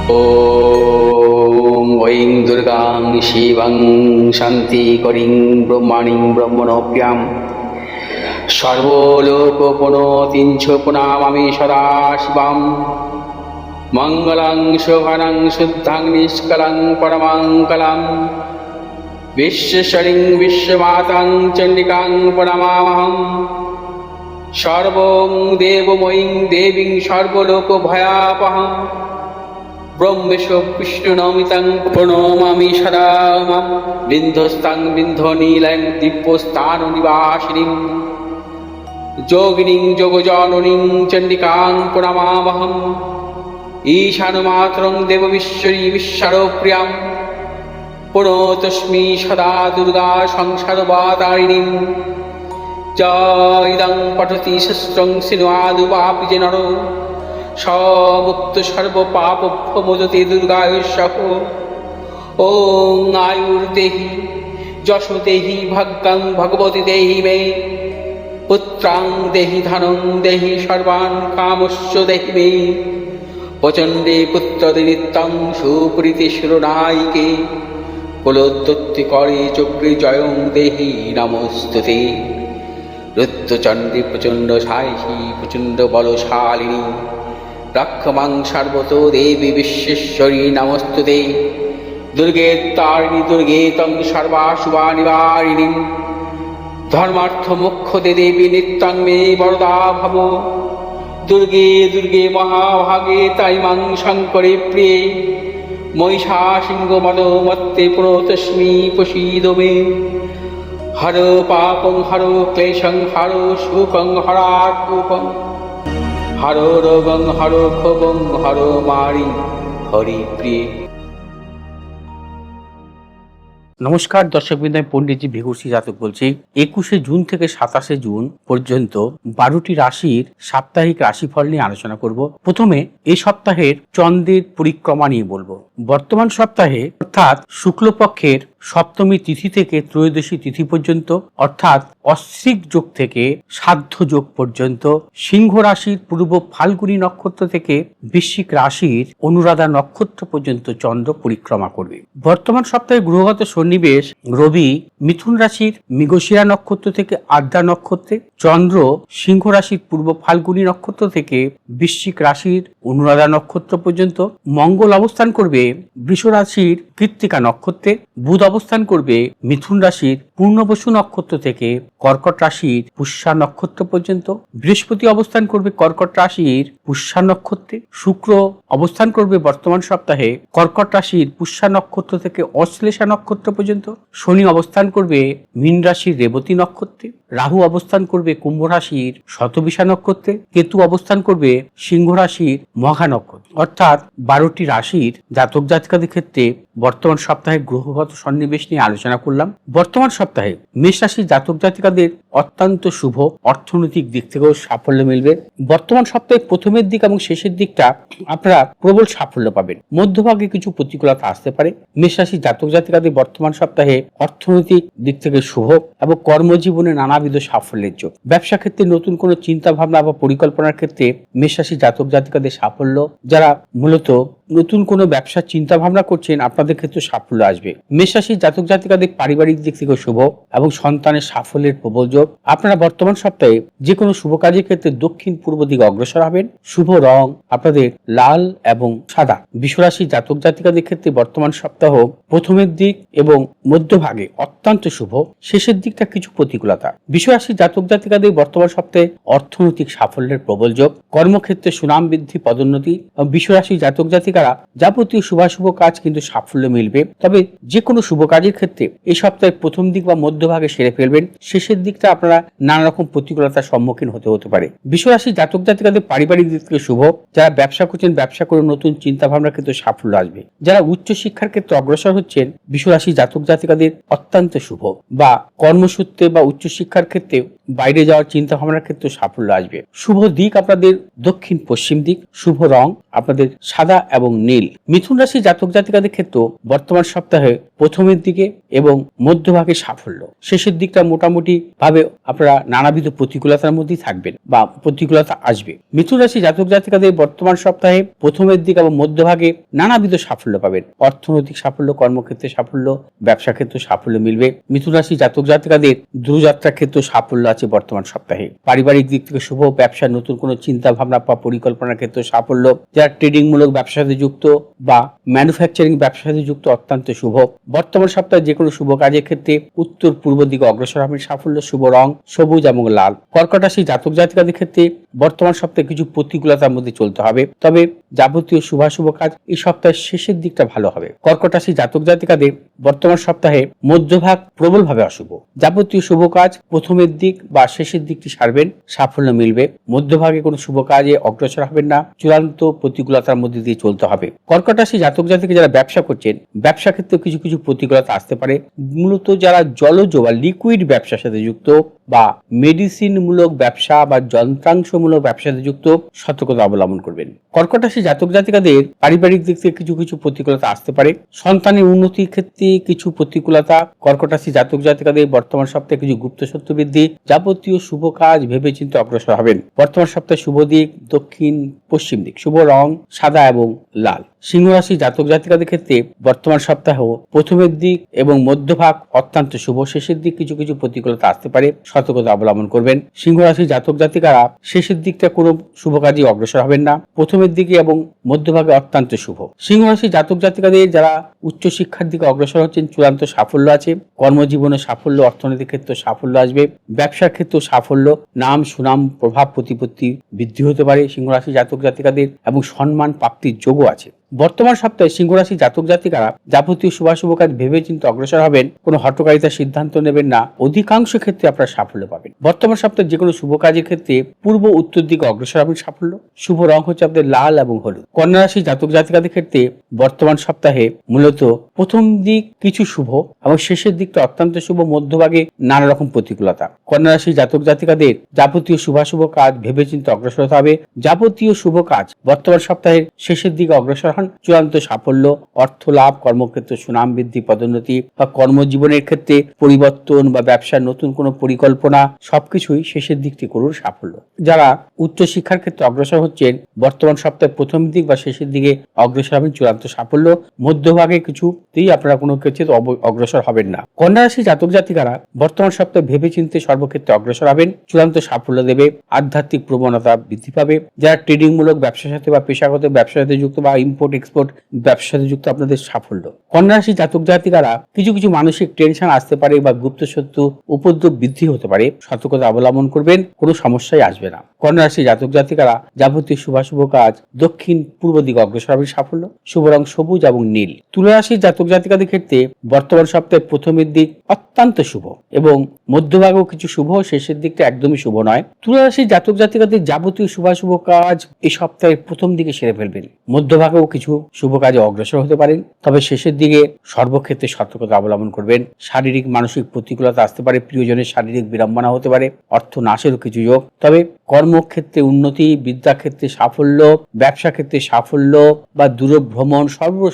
ॐ ऐं दुर्गां शिवं शान्तिकरीं ब्रह्माणीं ब्रह्मणोऽप्यां सर्वलोकपुनोतिं च पुनामामि सदा शिवां मङ्गलं शोभनं शुद्धं निष्कलं परमङ्गलं विश्वेश्वरीं विश्वमातां चण्डिकां प्रणमामहम् सर्वं देवमयीं देवीं सर्वलोकभयापहम् ब्रह्मेश विष्णुनमितं प्रणमामि सदा मां बिन्धस्तां बिन्धनीलं दिव्यस्थाननिवासिनीं योगिनीं योगजननीं चण्डिकां प्रणमामहम् ईशानमात्रं देवविश्वरी विश्वप्रियां प्रणतोऽस्मि सदा दुर्गा संसारवातारिणीं इदं पठति शस्त्रं सिन्वादुवापि च नरो मुक्त सर्वपापभ्यमोचते दुर्गायुष्यः। ॐ आयुर्देहि यशो देहि भाग्यं भगवती देहि मे पुत्रां देहि धनं देहि सर्वान् कामश्च देहि मे प्रचण्डे पुत्रदे नित्यं सुप्रीति शिरोनायिके कुलोत्पत्तिकरे चक्रे जयं देहि नमोस्तुते। रुद्रचण्डे प्रचण्ड सायिषी प्रचण्ड बलशालिनी रक्षमां सर्वतो देवी विश्वेश्वरी नमोस्तुते। दुर्गे तारिणी दुर्गे तं सर्वाशुभानिवारिणीं धर्मार्थ मोक्षदे देवी नित्यं मे वरदा भव। दुर्गे दुर्गे महाभागे ताइमां शङ्करे प्रिये महिषासिंहमदोमत्ते प्रणतोऽस्मि प्रसीद मे। हरो पापं हरो क्लेशं हरो शोकं हरात्मकं हरो रोगं हरो क्षोभं हरो मारि हरिप्रिये। নমস্কার দর্শকবৃন্দ, আমি পণ্ডিতজি ভিগুরসি জাতক বলছি। 21শে জুন থেকে 27শে জুন পর্যন্ত 12টি রাশির সাপ্তাহিক রাশিফল নিয়ে আলোচনা করব। প্রথমে এই সপ্তাহের চন্দ্রের পরিক্রমা নিয়ে বলবো। বর্তমান সপ্তাহে অর্থাৎ শুক্লপক্ষের সপ্তমী তিথি থেকে ত্রয়োদশী তিথি পর্যন্ত অর্থাৎ অশ্বিক যোগ থেকে সাধ্য যোগ পর্যন্ত সিংহ রাশির পূর্ব ফাল্গুনী নক্ষত্র থেকে বৃশ্চিক রাশির অনুরাধা নক্ষত্র পর্যন্ত চন্দ্র পরিক্রমা করবে। বর্তমান সপ্তাহে গ্রহগত সন্নিবেশ রবি মিথুন রাশির মৃগশিরা নক্ষত্র থেকে আদ্রা নক্ষত্রে, চন্দ্র সিংহ রাশির পূর্ব ফাল্গুনী নক্ষত্র থেকে বৃশ্চিক রাশির অনুরাধা নক্ষত্র পর্যন্ত, মঙ্গল অবস্থান করবে বৃষ রাশির কৃত্তিকা নক্ষত্রে, বুধ অবস্থান করবে মিথুন রাশির পূর্ণবসু নক্ষত্র থেকে কর্কট রাশির পুষ্যা নক্ষত্র পর্যন্ত, বৃহস্পতি অবস্থান করবে কর্কট রাশির পুষ্যা নক্ষত্রে, শুক্র অবস্থান করবে বর্তমান সপ্তাহে কর্কট রাশির পুষ্যা নক্ষত্র থেকে অশ্লেষা নক্ষত্র পর্যন্ত, শনি অবস্থান করবে মীন রাশির রেবতী নক্ষত্রে, রাহু অবস্থান করবে কুম্ভ রাশির শতবিশা নক্ষত্রে, কেতু অবস্থান করবে সিংহ রাশির মঘা নক্ষত্র। অর্থাৎ 12টি রাশির জাতক জাতিকাদের ক্ষেত্রে বর্তমান সপ্তাহে গ্রহগত সন্নিবেশ নিয়ে আলোচনা করলাম। বর্তমান সপ্তাহে মেষ রাশির জাতক জাতিকাদের অত্যন্ত শুভ, অর্থনৈতিক দিক থেকেও সাফল্য মিলবে। বর্তমান সপ্তাহে প্রথমের দিক এবং শেষের দিকটা আপনারা প্রবল সাফল্য পাবেন, মধ্যভাগে কিছু প্রতিকূলতা আসতে পারে। মেষ রাশির জাতক জাতিকাদের বর্তমান সপ্তাহে অর্থনৈতিক দিক থেকে শুভ এবং কর্মজীবনে নানাবিধ সাফল্যের যোগ। ব্যবসা ক্ষেত্রে নতুন কোনো চিন্তা ভাবনা বা পরিকল্পনার ক্ষেত্রে মেষ রাশির জাতক জাতিকাদের সাফল্য, যারা মূলত নতুন কোনো ব্যবসার চিন্তা ভাবনা করছেন আপনাদের ক্ষেত্রে সাফল্য আসবে। মেষ রাশির জাতক জাতিকাদের পারিবারিক দিক থেকে শুভ এবং সন্তানের সাফল্যের প্রবল যোগ। আপনারা বর্তমান সপ্তাহে যে কোনো শুভ কাজের ক্ষেত্রে দক্ষিণ পূর্ব দিকে অগ্রসর হবেন। শুভ রং আপনাদের লাল এবং সাদা। বৃষ রাশির জাতক জাতিকাদের ক্ষেত্রে বর্তমান সপ্তাহ প্রথমের দিক এবং মধ্যভাগে অত্যন্ত শুভ, শেষের দিকটা কিছু প্রতিকূলতা। বৃষ রাশির জাতক জাতিকাদের বর্তমান সপ্তাহে অর্থনৈতিক সাফল্যের প্রবল যোগ, কর্মক্ষেত্রে সুনাম বৃদ্ধি, পদোন্নতি। বৃষ রাশির জাতক জাতিকারা যাবতীয় শুভাশুভ কাজ কিন্তু সাফল্য মিলবে। তবে যে কোনো শুভ কাজের ক্ষেত্রে এই সপ্তাহের প্রথম দিক বা মধ্যভাগে সেরে ফেলবেন, শেষের দিকটা আপনারা নানা রকম প্রতিকূলতার সম্মুখীন হতে পারে। বৃষ রাশির জাতক জাতিকাদের পারিবারিক দিক থেকে শুভ, যারা ব্যবসা করছেন ব্যবসা করে নতুন চিন্তা ভাবনার ক্ষেত্রে সাফল্য আসবে। যারা উচ্চ শিক্ষার ক্ষেত্রে অগ্রসর হচ্ছেন বৃষ রাশির জাতক জাতিকাদের অত্যন্ত শুভ, বা কর্মসূত্রে বা উচ্চ শিক্ষার ক্ষেত্রে বাইরে যাওয়ার চিন্তা ভাবনার ক্ষেত্রে সাফল্য আসবে। শুভ দিক আপনাদের দক্ষিণ পশ্চিম দিক, শুভ রং আপনাদের সাদা এবং এবং নীল। মিথুন রাশি জাতক জাতিকাদের ক্ষেত্রে বর্তমান সপ্তাহে প্রথমের দিকে এবং মধ্যভাগে সাফল্য, শেষের দিকটা মোটামুটি ভাবে আপনারা নানাবিধ প্রতিকূলতার মধ্যেই থাকবেন বা প্রতিকূলতা আসবে। মিথুন রাশি জাতক জাতিকাদের বর্তমান সপ্তাহে প্রথমের দিক এবং মধ্যভাগে নানাবিধ সাফল্য পাবেন। অর্থনৈতিক সাফল্য, কর্মক্ষেত্রে সাফল্য, ব্যবসা ক্ষেত্রে সাফল্য মিলবে। মিথুন রাশি জাতক জাতিকাদের দূরযাত্রার ক্ষেত্রে সাফল্য আছে বর্তমান সপ্তাহে। পারিবারিক দিক থেকে শুভ, ব্যবসার নতুন কোনো চিন্তা ভাবনা বা পরিকল্পনার ক্ষেত্রে সাফল্য। যারা ট্রেডিং মূলক ব্যবসার সাথে যুক্ত বা ম্যানুফ্যাকচারিং ব্যবসার সাথে যুক্ত অত্যন্ত শুভ। বর্তমান সপ্তাহে যে কোনো শুভ কাজের ক্ষেত্রে উত্তর পূর্ব দিকে অগ্রসর হবেন। সাফল্য, শুভ রং সবুজ এবং লাল। কর্কট রাশি জাতক জাতিকাদের ক্ষেত্রে বর্তমান সপ্তাহে কিছু প্রতিকূলতার মধ্যে চলতে হবে, তবে যাবতীয় শুভাশুভ কাজ এই সপ্তাহের শেষের দিকটা ভালো হবে। কর্কট রাশি জাতক জাতিকাদের বর্তমান সপ্তাহে মধ্যভাগ প্রবলভাবে অশুভ। যাবতীয় শুভ কাজ প্রথমের দিক বা শেষের দিকটি সারবেন, সাফল্য মিলবে। মধ্যভাগে কোনো শুভ কাজে অগ্রসর হবেন না, চূড়ান্ত প্রতিকূলতার মধ্যে দিয়ে চলতে হবে। কর্কট রাশি জাতক জাতিকা যারা ব্যবসা করছেন, ব্যবসা ক্ষেত্রে কিছু কিছু প্রতিকূলতা আসতে পারে। মূলত যারা জলজ বা লিকুইড ব্যবসার সাথে যুক্ত বা মেডিসিন মূলক ব্যবসা বা যন্ত্রাংশমূলক ব্যবসার সাথে যুক্ত সতর্কতা অবলম্বন করবেন। কর্কট রাশি জাতক জাতিকাদের পারিবারিক দিক থেকে কিছু কিছু প্রতিকূলতা আসতে পারে। সন্তানের উন্নতির ক্ষেত্রে কিছু প্রতিকূলতা। কর্কট রাশি জাতক জাতিকাদের বর্তমান সপ্তাহে কিছু গুপ্ত সত্য বৃদ্ধি। যাবতীয় শুভ কাজ ভেবে চিন্তে অগ্রসর হবেন। বর্তমান সপ্তাহে শুভ দিক দক্ষিণ পশ্চিম দিক, শুভ রং সাদা এবং লাল। সিংহ রাশি জাতক জাতিকাদের ক্ষেত্রে বর্তমান সপ্তাহ প্রথমের দিক এবং মধ্যভাগ অত্যন্ত শুভ, শেষের দিক কিছু কিছু প্রতিকূলতা আসতে পারে, সতর্কতা অবলম্বন করবেন। সিংহ রাশি জাতক জাতিকারা শেষের দিকটা কোনো শুভ কাজে অগ্রসর হবেন না, প্রথমের দিকে এবং মধ্যভাগে অত্যন্ত শুভ। সিংহ রাশি জাতক জাতিকাদের যারা উচ্চ শিক্ষার দিকে অগ্রসর হচ্ছেন চূড়ান্ত সাফল্য আছে। কর্মজীবনে সাফল্য, অর্থনৈতিক ক্ষেত্রে সাফল্য আসবে। ব্যবসার ক্ষেত্রে সাফল্য, নাম সুনাম প্রভাব প্রতিপত্তি বৃদ্ধি হতে পারে সিংহ রাশি জাতক জাতিকাদের এবং সম্মান প্রাপ্তির যোগও আছে। বর্তমান সপ্তাহে সিংহ রাশি জাতক জাতিকারা যাবতীয় শুভাশুভ কাজ ভেবে চিন্তে অগ্রসর হবেন, কোনো হঠকারিতার সিদ্ধান্ত নেবেন না, অধিকাংশ ক্ষেত্রে আপনারা সাফল্য পাবেন। বর্তমান সপ্তাহে যে কোনো শুভ কাজের ক্ষেত্রে পূর্ব উত্তর দিকে অগ্রসর হবেন, সাফল্য। শুভ রং হচ্ছে আপনাদের লাল এবং হলুদ। কন্যা রাশি জাতক জাতিকাদের ক্ষেত্রে বর্তমান সপ্তাহে মূলত প্রথম দিক কিছু শুভ এবং শেষের দিকটা অত্যন্ত শুভ, মধ্যভাগে নানা রকম প্রতিকূলতা। কন্যা রাশি জাতক জাতিকাদের যাবতীয় শুভাশুভ কাজ ভেবে চিন্তে অগ্রসর হতে হবে। যাবতীয় শুভ কাজ বর্তমান সপ্তাহের শেষের দিকে অগ্রসর হন, চূড়ান্ত সাফল্য, অর্থ লাভ, কর্মক্ষেত্রে সুনাম বৃদ্ধি, পদোন্নতি বা কর্মজীবনের ক্ষেত্রে পরিবর্তন বা ব্যবসার নতুন কোনো পরিকল্পনা সবকিছুই শেষের দিকটি করুন সাফল্য। যারা উচ্চ শিক্ষার ক্ষেত্রে অগ্রসর হচ্ছেন বর্তমান সপ্তাহের প্রথম দিক বা শেষের দিকে অগ্রসর হবেন, চূড়ান্ত সাফল্য। মধ্যভাগে কিছুতেই আপনারা কোনো ক্ষেত্রে অগ্রসর হবেন না। কন্যা রাশি জাতক জাতিকারা বর্তমান সপ্তাহে ভেবে চিন্তে সর্বক্ষেত্রে অগ্রসর হবেন, চূড়ান্ত সাফল্য দেবে। আধ্যাত্মিক প্রবণতা বৃদ্ধি পাবে। যারা ট্রেডিং মূলক ব্যবসার সাথে বা পেশাগত ব্যবসার সাথে যুক্ত বা ইম্পোর্ট এক্সপোর্ট ব্যবসার সাথে যুক্ত আপনাদের সাফল্য। কন্যা রাশি জাতক জাতিকারা কিছু কিছু মানসিক টেনশন আসতে পারে বা গুপ্ত শত্রু উপদ্রব বৃদ্ধি হতে পারে, সতর্কতা অবলম্বন করবেন, কোনো সমস্যাই আসবে না। কন্যা রাশি জাতক জাতিকারা যাবতীয় শুভাশুভ কাজ দক্ষিণ পূর্ব দিকে অগ্রসর হবে, সাফল্য। শুভ রং সবুজ এবং নীল। তুলা রাশি জাতক জাতিকাদের ক্ষেত্রে বর্তমান সপ্তাহে প্রথমের দিক অত্যন্ত শুভ এবং মধ্যভাগেও কিছু শুভ, শেষের দিকটা একদমই শুভ নয়। তুলা রাশি জাতক জাতিকাদের যাবতীয় শুভাশুভ কাজ এই সপ্তাহের প্রথম দিকে সেরে ফেলবেন। মধ্যভাগেও কিছু শুভ কাজে অগ্রসর হতে পারেন, তবে শেষের দিকে সর্বক্ষেত্রে সতর্কতা অবলম্বন করবেন। শারীরিক মানসিক প্রতিকূলতা আসতে পারে, প্রিয়জনের শারীরিক বিড়ম্বনা হতে পারে, অর্থ নাশেরও কিছু যোগ। তবে কর্মক্ষেত্রে উন্নতি, বিদ্যাক্ষেত্রে সাফল্য, ব্যবসা ক্ষেত্রে সাফল্য বা দূরভ্রমণ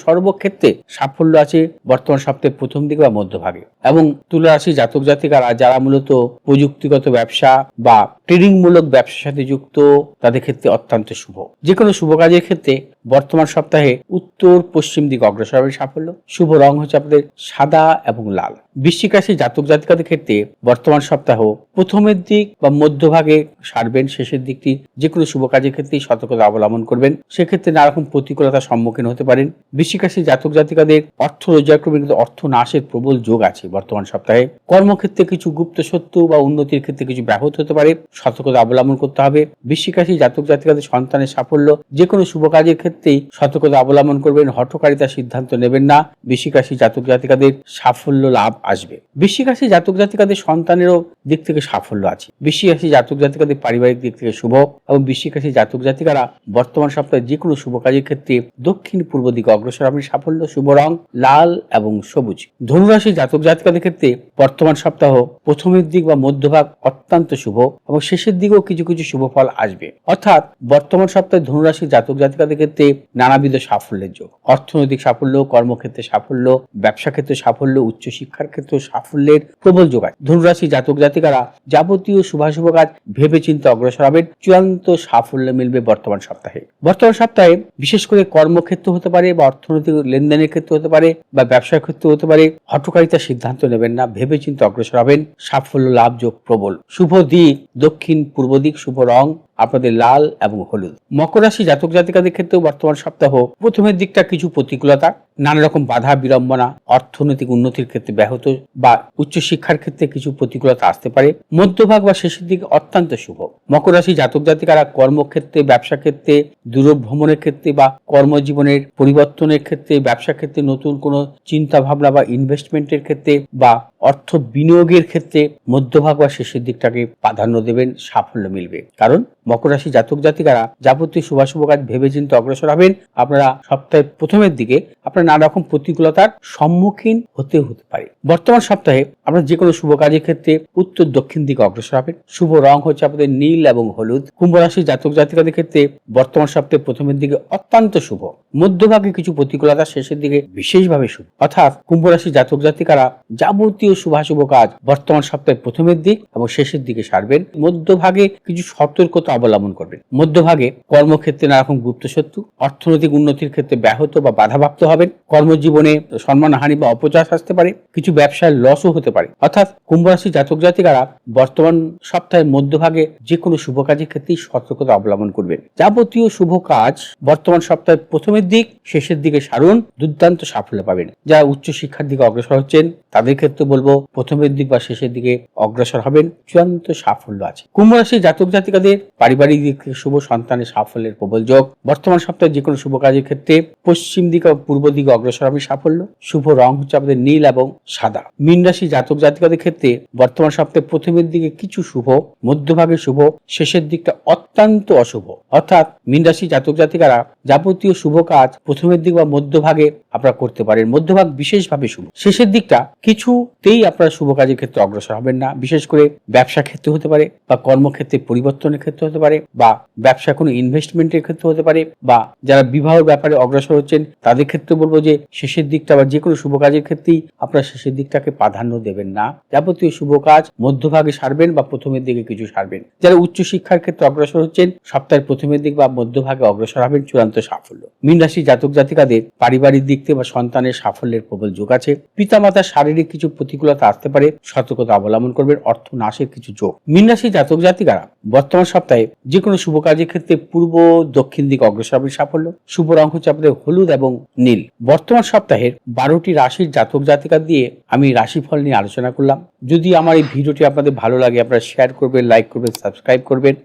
সর্বক্ষেত্রে সাফল্য আছে বর্তমান সপ্তাহের প্রথম দিকে বা মধ্যভাগে। এবং তুলা রাশি জাতক জাতিকারা যারা মূলত প্রযুক্তিগত ব্যবসা বা ট্রেডিং মূলক ব্যবসার সাথে যুক্ত তাদের ক্ষেত্রে অত্যন্ত শুভ। যে কোনো শুভ কাজের ক্ষেত্রে বর্তমান সপ্তাহে উত্তর পশ্চিম দিকে অগ্রসর হবে, সাফল্য। শুভ রং হচ্ছে আপনাদের সাদা এবং লাল। বৃশ্চিক রাশি জাতক জাতিকাদের ক্ষেত্রে বর্তমান সপ্তাহ প্রথমের দিক বা মধ্যভাগে সারবেন, শেষের দিকটি যে কোনো শুভ কাজের ক্ষেত্রেই সতর্কতা অবলম্বন করবেন, সেক্ষেত্রে নানা রকম প্রতিকূলতার সম্মুখীন হতে পারেন। বৃশ্চিক রাশি জাতক জাতিকাদের অর্থ রোজগার করবেন, কিন্তু অর্থ নাশের প্রবল যোগ আছে বর্তমান সপ্তাহে। কর্মক্ষেত্রে কিছু গুপ্ত শত্রু বা উন্নতির ক্ষেত্রে কিছু ব্যাহত হতে পারে, সতর্কতা অবলম্বন করতে হবে। বৃশ্চিক রাশি জাতক জাতিকাদের সন্তানের সাফল্য, যে কোনো শুভ কাজের ক্ষেত্রেই সতর্কতা অবলম্বন করবেন, হঠকারিতার সিদ্ধান্ত নেবেন না। বৃশ্চিক রাশি জাতক জাতিকাদের সাফল্য লাভ আসবে। বৃশ্চিক রাশি জাতক জাতিকাদের সন্তানেরও দিক থেকে সাফল্য আছে। বৃশ্চিক রাশি জাতক জাতিকাদের পারিবারিক দিক থেকে শুভ এবং বৃশ্চিক রাশি জাতক জাতিকারা বর্তমান সপ্তাহে যে কোনো শুভ কাজের ক্ষেত্রে দক্ষিণ পূর্ব দিকে অগ্রসর হবেন। সাফল্য, শুভ রং লাল এবং সবুজ। ধনুরাশি জাতক জাতিকাদের ক্ষেত্রে বর্তমান সপ্তাহ প্রথমের দিক বা মধ্যভাগ অত্যন্ত শুভ এবং শেষের দিকেও কিছু কিছু শুভ ফল আসবে। অর্থাৎ বর্তমান সপ্তাহে ধনুরাশি জাতক জাতিকাদের ক্ষেত্রে নানাবিধ সাফল্যের যোগ। অর্থনৈতিক সাফল্য, কর্মক্ষেত্রে সাফল্য, ব্যবসা ক্ষেত্রে সাফল্য, উচ্চশিক্ষার ক্ষেত্রে সাফল্যের প্রবল যোগায়। ধনুরাশি জাতক জাতিকারা যাবতীয় শুভাশুভ কাজ ভেবে চিন্তে অগ্রসর হবেন। চূড়ান্ত সাফল্য মিলবে বর্তমান সপ্তাহে। বর্তমান সপ্তাহে বিশেষ করে কর্মক্ষেত্র হতে পারে বা অর্থনৈতিক লেনদেনের ক্ষেত্রে হতে পারে বা ব্যবসার ক্ষেত্রে হতে পারে, হঠকারিতার সিদ্ধান্ত নেবেন না, ভেবে চিন্তে অগ্রসর হবেন। সাফল্য লাভ যোগ প্রবল। শুভ দিক দক্ষিণ পূর্ব দিক, শুভ রং আপনাদের লাল এবং হলুদ। মকর রাশি জাতক জাতিকাদের ক্ষেত্রেও বর্তমান সপ্তাহ প্রথমের দিকটা কিছু প্রতিকূলতা, নানা রকম বাধা বিড়ম্বনা, অর্থনৈতিক উন্নতির ক্ষেত্রে ব্যাহত বা উচ্চশিক্ষার ক্ষেত্রে কিছু প্রতিকূলতা আসতে পারে। মধ্যভাগ বা শেষের দিকে অত্যন্ত শুভ। মকর রাশি জাতক জাতিকারা কর্মক্ষেত্রে, ব্যবসা ক্ষেত্রে, দূরভ্রমণের ক্ষেত্রে বা কর্মজীবনের পরিবর্তনের ক্ষেত্রে, ব্যবসা ক্ষেত্রে নতুন কোনো চিন্তা ভাবনা বা ইনভেস্টমেন্টের ক্ষেত্রে বা অর্থ বিনিয়োগের ক্ষেত্রে মধ্যভাগ বা শেষের দিকটাকে প্রাধান্য দেবেন। সাফল্য মিলবে। কারণ মকর রাশি জাতক জাতিকারা যাবতীয় শুভাশুভ কাজ ভেবে চিন্তে অগ্রসর হবেন। আপনারা সপ্তাহের প্রথমের দিকে আপনারা নানা রকম প্রতিকূলতার সম্মুখীন হতে পারে। বর্তমান সপ্তাহে আমরা যে কোনো শুভ কাজের ক্ষেত্রে উত্তর দক্ষিণ দিকে অগ্রসর হবেন। শুভ রং হচ্ছে আপনাদের নীল এবং হলুদ। কুম্ভ রাশি জাতক জাতিকাদের ক্ষেত্রে বর্তমান সপ্তাহে প্রথমের দিকে অত্যন্ত শুভ, মধ্যভাগে কিছু প্রতিকূলতা, শেষের দিকে বিশেষভাবে শুভ। অর্থাৎ কুম্ভ রাশি জাতক জাতিকারা যাবতীয় শুভাশুভ কাজ বর্তমান সপ্তাহে প্রথমের দিক এবং শেষের দিকে সারবেন। মধ্যভাগে কিছু সতর্কতা অবলম্বন করবেন। মধ্যভাগে কর্মক্ষেত্রে নানা রকম গুপ্তশত্রু, অর্থনৈতিক উন্নতির ক্ষেত্রে ব্যাহত বা বাধাপ্রাপ্ত হবেন। কর্মজীবনে সম্মানহানি বা অপচার আসতে পারে। কিছু ব্যবসায় লসও হতে পারে। অর্থাৎ কুম্ভ রাশি জাতক জাতিকারা বর্তমান সপ্তাহের মধ্যভাগে যে কোনো শুভ কাজের ক্ষেত্রেই সতর্কতা অবলম্বন করবেন। যাবতীয় শুভ কাজ বর্তমান সপ্তাহের প্রথমের দিক শেষের দিকে সারুন, দুর্দান্ত সাফল্য পাবেন। যারা উচ্চশিক্ষার দিকে অগ্রসর হচ্ছেন তাদের ক্ষেত্রে বলবো প্রথমের দিক বা শেষের দিকে অগ্রসর হবেন, চূড়ান্ত সাফল্য আছে। কুম্ভ রাশি জাতক জাতিকাদের পারিবারিক দিক থেকে শুভ, সন্তানের সাফল্যের প্রবল যোগ। বর্তমান সপ্তাহে যে কোনো শুভ কাজের ক্ষেত্রে পশ্চিম দিক ও পূর্ব দিকে অগ্রসর হবে। সাফল্য, শুভ রং হচ্ছে আপনাদের নীল এবং সাদা। মীন রাশি জাতক জাতিকাদের ক্ষেত্রে বর্তমান সপ্তাহে প্রথমের দিকে কিছু শুভ, মধ্যভাগে শুভ, শেষের দিকটা অত্যন্ত অশুভ। অর্থাৎ মীন রাশি জাতক জাতিকারা যাবতীয় শুভ কাজ প্রথমের দিক বা মধ্যভাগে আপনারা করতে পারেন। মধ্যভাগ বিশেষভাবে শুভ। শেষের দিকটা কিছুতেই আপনারা শুভ কাজের ক্ষেত্রে অগ্রসর হবেন না। বিশেষ করে ব্যবসা ক্ষেত্রে হতে পারে বা কর্মক্ষেত্রে পরিবর্তনের ক্ষেত্রে হতে পারে বা ব্যবসা কোনো ইনভেস্টমেন্টের ক্ষেত্রে হতে পারে বা যারা বিবাহের ব্যাপারে অগ্রসর হচ্ছেন তাদের ক্ষেত্রে বলবো যে শেষের দিকটা বা যে কোনো শুভ কাজের ক্ষেত্রেই আপনারা শেষের দিকটাকে প্রাধান্য দেবেন না। যাবতীয় শুভ কাজ মধ্যভাগে সারবেন বা প্রথমের দিকে কিছু সারবেন। যারা উচ্চশিক্ষার ক্ষেত্রে অগ্রসর হচ্ছেন সপ্তাহের প্রথমের দিক বা মধ্যভাগে অগ্রসর হবেন, চূড়ান্ত সাফল্য। মীন রাশি জাতক জাতিকাদের পারিবারিক দিক থেকে বা সন্তানের সাফল্যের প্রবল যোগ আছে। পিতামাতার শারীরিক কিছু প্রতিকূলতা আসতে পারে, সতর্কতা অবলম্বন করবেন। অর্থ নাশের কিছু যোগ। মীন রাশি জাতক জাতিকারা বর্তমান সপ্তাহে যে কোনো শুভ কাজের ক্ষেত্রে পূর্ব দক্ষিণ দিকে অগ্রসর হবেন। সাফল্য, শুভ রং হচ্ছে আপনাদের হলুদ এবং নীল। বর্তমান সপ্তাহের 12টি রাশির জাতক জাতিকা দিয়ে আমি রাশিফল নিয়ে আলোচনা করলাম। যদি আমার এই ভিডিওটি আপনাদের ভালো লাগে আপনারা শেয়ার করবেন, লাইক করবেন, সাবস্ক্রাইব করবেন।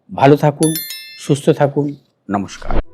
ভালো থাকুন, সুস্থ থাকুন। নমস্কার।